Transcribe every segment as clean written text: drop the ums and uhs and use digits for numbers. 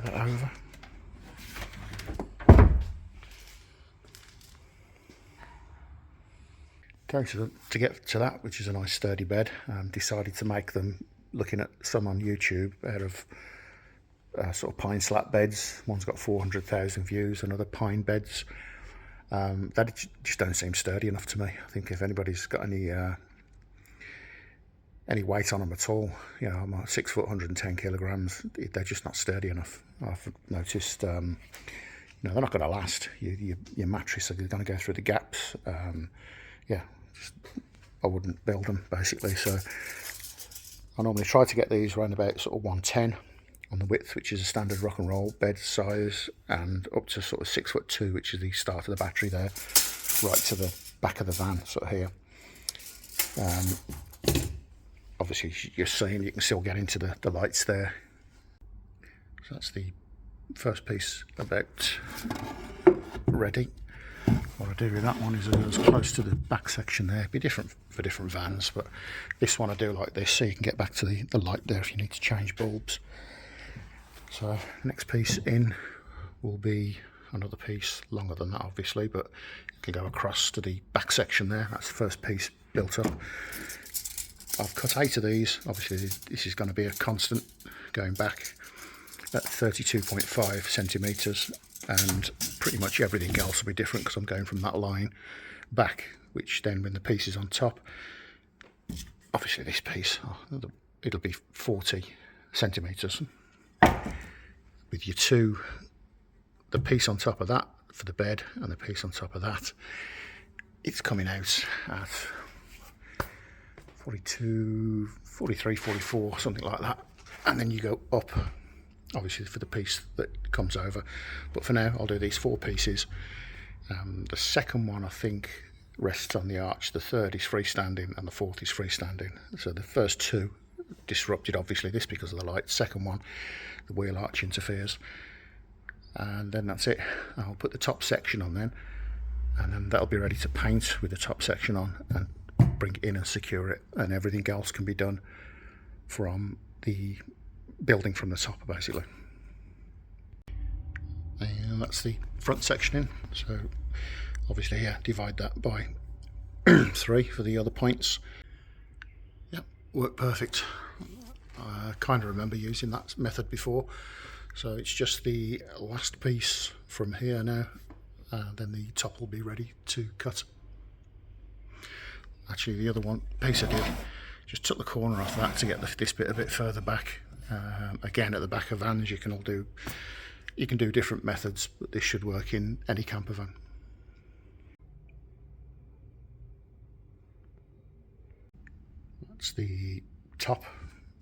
that over. Okay, so to get to that, which is a nice sturdy bed, decided to make them, looking at some on YouTube, out of sort of pine slat beds. One's got 400,000 views, and other pine beds. That just don't seem sturdy enough to me. I think if anybody's got any weight on them at all, you know, I'm 6 foot 110 kilograms, they're just not sturdy enough. I've noticed, you know, they're not going to last. Your mattress are going to go through the gaps. Yeah, I wouldn't build them basically. So I normally try to get these around about sort of 110 on the width, which is a standard rock and roll bed size, and up to sort of 6 foot 2, which is the start of the battery there, right to the back of the van, sort of here. Obviously you're seeing, you can still get into the lights there. So that's the first piece about ready. What I do with that one is as close to the back section there. It'd be different for different vans, but this one I do like this, so you can get back to the light there if you need to change bulbs. So next piece in will be another piece longer than that obviously, but you can go across to the back section there. That's the first piece built up. I've cut 8 of these. Obviously this is going to be a constant going back at 32.5 centimeters, and pretty much everything else will be different because I'm going from that line back, which then when the piece is on top, obviously this piece, it'll be 40 centimeters with your two, the piece on top of that for the bed and the piece on top of that, it's coming out at 42, 43, 44, something like that. And then you go up, obviously, for the piece that comes over. But for now, I'll do these 4 pieces. The second one, I think, rests on the arch. The third is freestanding, and the fourth is freestanding. So the first 2 disrupted, obviously, this because of the light. Second one, the wheel arch interferes. And then that's it. I'll put the top section on then, and then that'll be ready to paint with the top section on and bring it in and secure it, and everything else can be done from the building from the top basically. And that's the front section in. So obviously, yeah, divide that by 3 for the other points. Yeah, worked perfect. I kind of remember using that method before. So it's just the last piece from here now, then the top will be ready to cut. Actually, the other one piece I did, just took the corner off that to get this bit a bit further back. Again, at the back of vans, you can do different methods, but this should work in any camper van. That's the top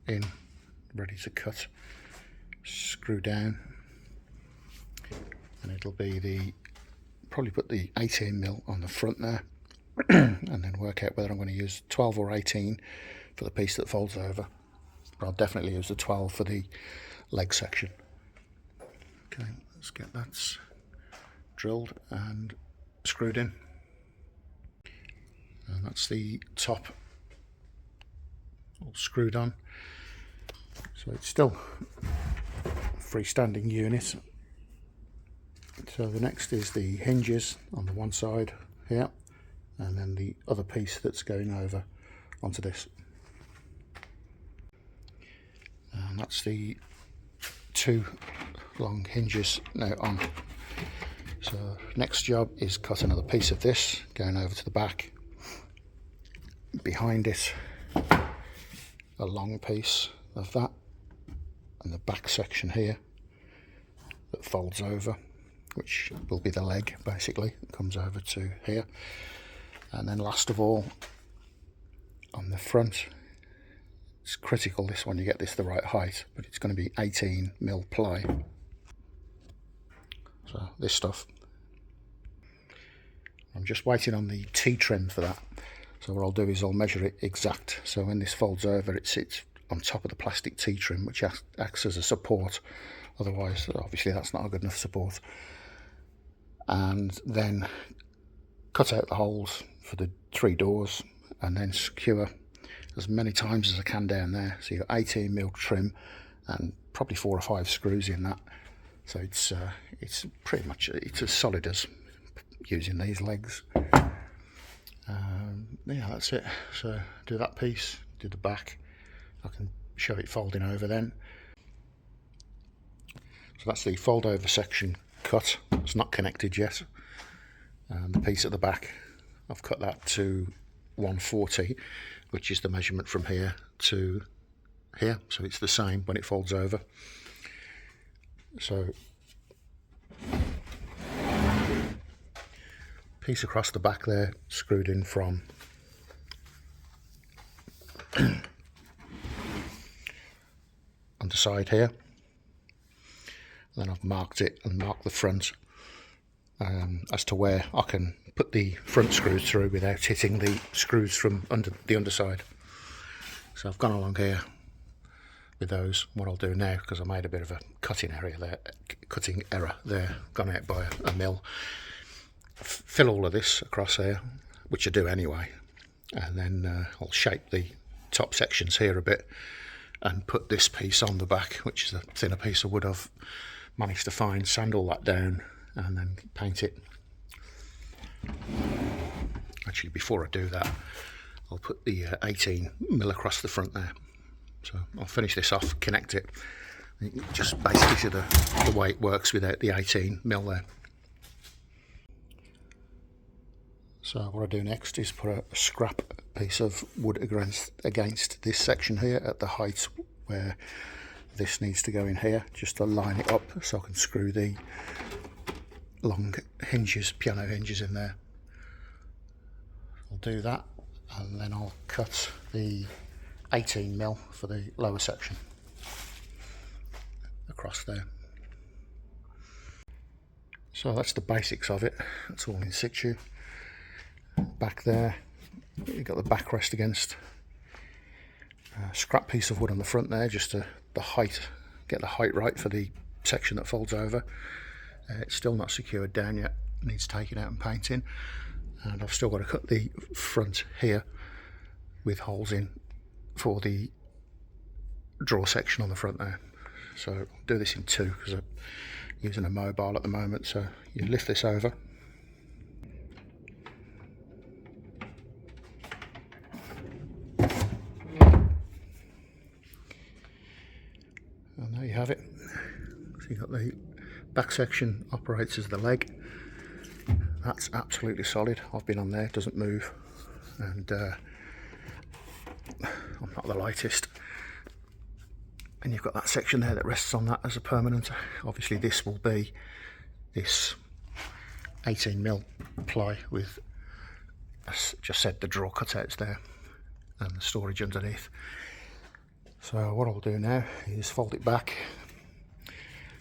in, ready to cut. Screw down, and it'll be probably put the 18mm on the front there, and then work out whether I'm going to use 12 or 18 for the piece that folds over, but I'll definitely use the 12 for the leg section. Okay, let's get that drilled and screwed in, and that's the top all screwed on. So it's still freestanding unit. So the next is the hinges on the one side here, and then the other piece that's going over onto this, and that's the 2 long hinges now on. So next job is cut another piece of this going over to the back, behind it a long piece of that, and the back section here that folds over, which will be the leg basically, it comes over to here. And then last of all, on the front, it's critical this one you get this the right height, but it's going to be 18mm ply. So this stuff, I'm just waiting on the T-trim for that. So what I'll do is I'll measure it exact, so when this folds over it sits on top of the plastic T-trim, which acts as a support. Otherwise, obviously, that's not a good enough support. And then cut out the holes for the 3 doors, and then secure as many times as I can down there. So you've got 18mm trim and probably 4 or 5 screws in that, So it's pretty much, it's as solid as using these legs. Yeah, that's it. So do that piece, do the back. I can show it folding over then. So that's the fold over section cut. It's not connected yet. The piece at the back, I've cut that to 140, which is the measurement from here to here, so it's the same when it folds over. So piece across the back there, screwed in from on the side here. Then I've marked it and marked the front as to where I can put the front screws through without hitting the screws from under the underside. So I've gone along here with those. What I'll do now, because I made a bit of a cutting error there, gone out by a mill, fill all of this across here, which I do anyway, and then I'll shape the top sections here a bit and put this piece on the back, which is a thinner piece of wood I've managed to find, sand all that down and then paint it. Actually, before I do that, I'll put the 18mm across the front there. So I'll finish this off, connect it, just basically to the way it works without the 18mm there. So what I do next is put a scrap piece of wood against this section here at the height where this needs to go in here, just to line it up so I can screw the long hinges, piano hinges in there. I'll do that and then I'll cut the 18mm for the lower section across there. So that's the basics of it. It's all in situ. Back there, you've got the backrest against a scrap piece of wood on the front there, just to the height, get the height right for the section that folds over. It's still not secured down yet, needs taking out and painting, and I've still got to cut the front here with holes in for the drawer section on the front there. So I'll do this in two because I'm using a mobile at the moment. So you lift this over, and there you have it. So you've got the back section operates as the leg. That's absolutely solid. I've been on there, it doesn't move, and I'm not the lightest. And you've got that section there that rests on that as a permanent. Obviously this will be this 18mm ply with, as just said, the drawer cutouts there and the storage underneath. So what I'll do now is fold it back.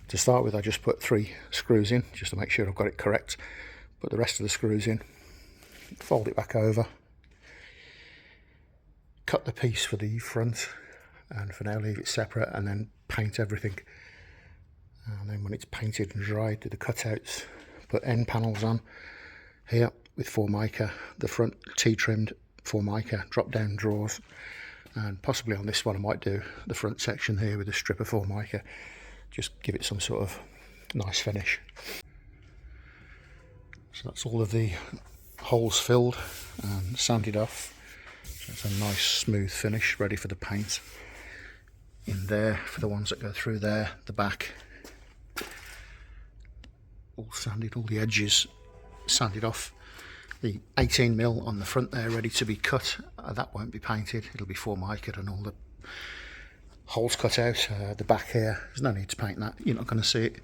To start with, I just put 3 screws in just to make sure I've got it correct. Put the rest of the screws in, fold it back over, cut the piece for the front, and for now leave it separate, and then paint everything. And then when it's painted and dried, do the cutouts, put end panels on here with Formica, the front T-trimmed Formica drop down drawers, and possibly on this one I might do the front section here with a strip of Formica, just give it some sort of nice finish. So that's all of the holes filled and sanded off. So it's a nice smooth finish ready for the paint in there for the ones that go through there. The back all sanded, all the edges sanded off. The 18mm on the front there ready to be cut. That won't be painted, it'll be Formica and all the holes cut out. The back here, there's no need to paint that, you're not going to see it.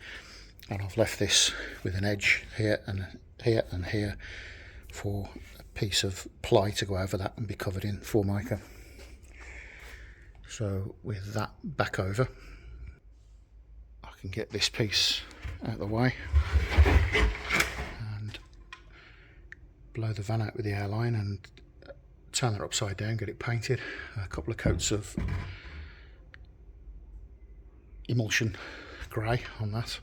And I've left this with an edge here and here and here for a piece of ply to go over that and be covered in Formica. So with that back over, I can get this piece out of the way and blow the van out with the airline and turn that upside down, get it painted. A couple of coats of emulsion grey on that,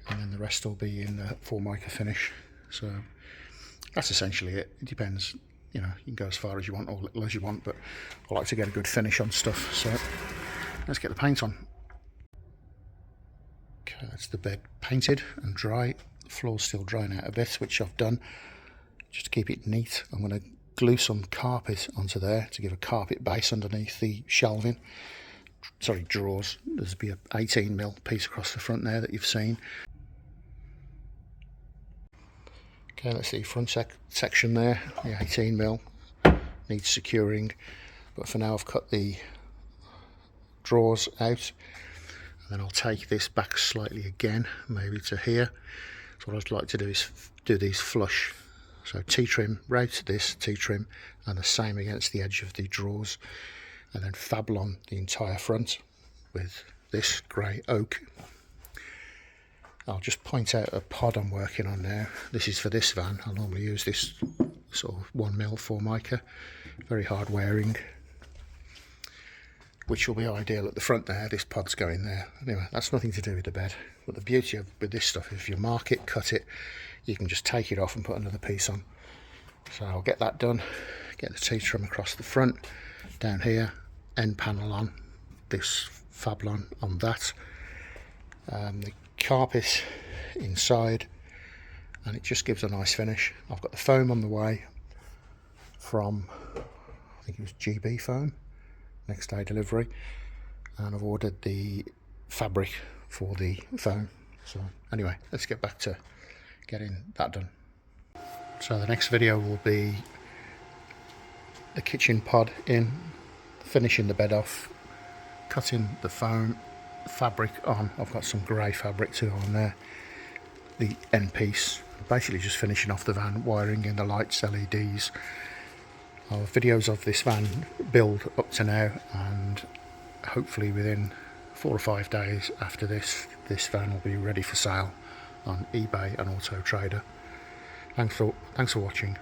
and then the rest will be in the Formica finish. So that's essentially it. It depends, you know, you can go as far as you want or little as you want, but I like to get a good finish on stuff. So let's get the paint on. Okay, that's the bed painted and dry. The floor's still drying out a bit, which I've done just to keep it neat. I'm going to glue some carpet onto there to give a carpet base underneath the shelving. Sorry, drawers. There's be a 18mm piece across the front there that you've seen. Okay, that's the front section there. The 18mm needs securing, but for now I've cut the drawers out, and then I'll take this back slightly again, maybe to here. So what I'd like to do is do these flush. So T-trim right to this T-trim, and the same against the edge of the drawers, and then Fablon the entire front with this grey oak. I'll just point out a pod I'm working on now. This is for this van. I normally use this sort of 1mm Formica, very hard wearing, which will be ideal at the front there. This pod's going there. Anyway, that's nothing to do with the bed. But the beauty of with this stuff, if you mark it, cut it, you can just take it off and put another piece on. So I'll get that done. Get the T-trim across the front, down here, end panel on, this Fablon on that. The carpet inside, and it just gives a nice finish. I've got the foam on the way from, I think it was GB foam, next day delivery, and I've ordered the fabric for the foam. So anyway, let's get back to getting that done. So the next video will be the kitchen pod in, finishing the bed off, cutting the foam fabric on. I've got some grey fabric too on there, the end piece, basically just finishing off the van, wiring in the lights, LEDs. I'll have videos of this van build up to now, and hopefully within 4 or 5 days after this van will be ready for sale on eBay and Auto Trader. Thanks for watching.